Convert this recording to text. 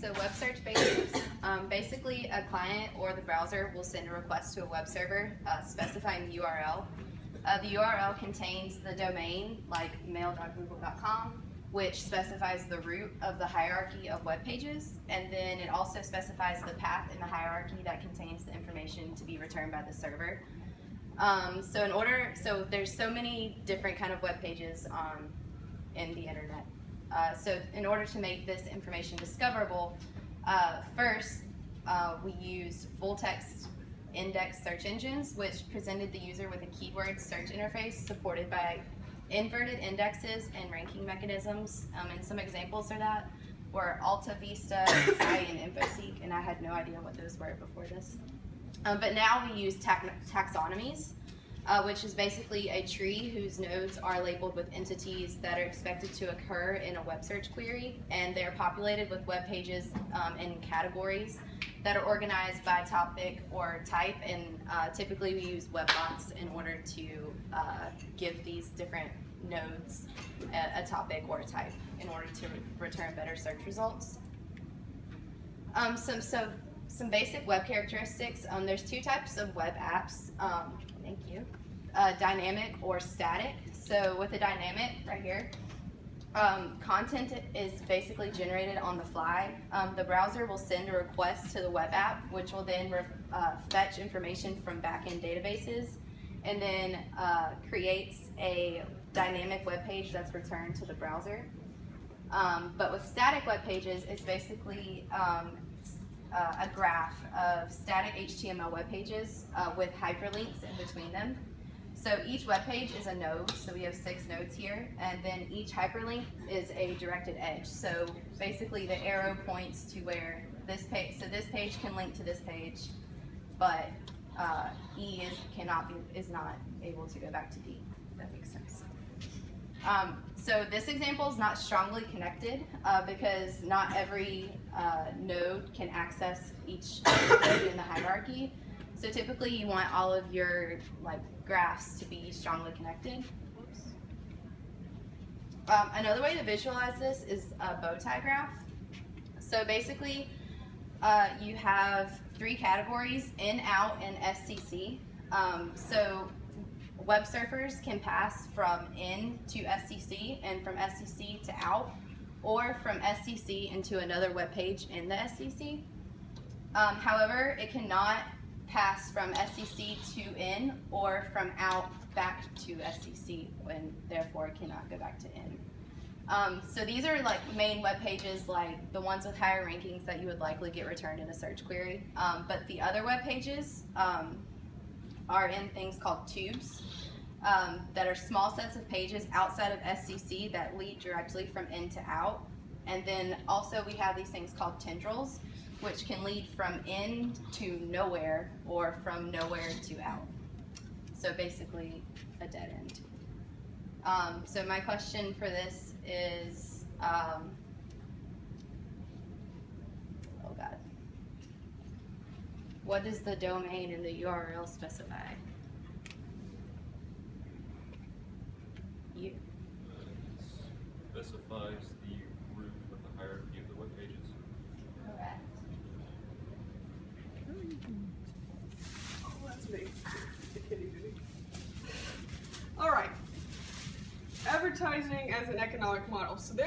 so web search basics. Basically, a client or the browser will send a request to a web server specifying the URL. The URL contains the domain, like mail.google.com, which specifies the root of the hierarchy of web pages, and then it also specifies the path in the hierarchy that contains the information to be returned by the server. So there's so many different kind of web pages in the internet. So in order to make this information discoverable, first we use full text index search engines, which presented the user with a keyword search interface supported by inverted indexes and ranking mechanisms. And some examples of that were Alta Vista, Sci, and InfoSeek, and I had no idea what those were before this. But now we use taxonomies, which is basically a tree whose nodes are labeled with entities that are expected to occur in a web search query, and they're populated with web pages in categories that are organized by topic or type, and typically we use webbots in order to give these different nodes a topic or a type in order to return better search results. Some basic web characteristics. There's two types of web apps. Thank you. Dynamic or static. So with a dynamic, right here, content is basically generated on the fly. The browser will send a request to the web app, which will then fetch information from backend databases, and then creates a dynamic web page that's returned to the browser. But with static web pages, it's basically a graph of static HTML web pages with hyperlinks in between them. So each web page is a node, so we have 6 nodes here, and then each hyperlink is a directed edge. So basically the arrow points to where this page, so this page can link to this page, but E is not able to go back to D, if that makes sense. So this example is not strongly connected because not every node can access each node in the hierarchy. So typically you want all of your graphs to be strongly connected. Another way to visualize this is a bow tie graph. So basically you have 3 categories: in, out, and SCC. So web surfers can pass from in to SCC and from SCC to out, or from SCC into another web page in the SCC. However, it cannot pass from SCC to in or from out back to SCC, and therefore it cannot go back to in. So these are main web pages, like the ones with higher rankings that you would likely get returned in a search query. But the other web pages are in things called tubes that are small sets of pages outside of SCC that lead directly from in to out. And then also we have these things called tendrils, which can lead from in to nowhere or from nowhere to out. So basically a dead end. So my question for this is, oh God, what does the domain and the URL specify? Specifies the root of the hierarchy of the web pages. Correct. Oh, that's me. Kitty bitty. All right. Advertising as an economic model. So there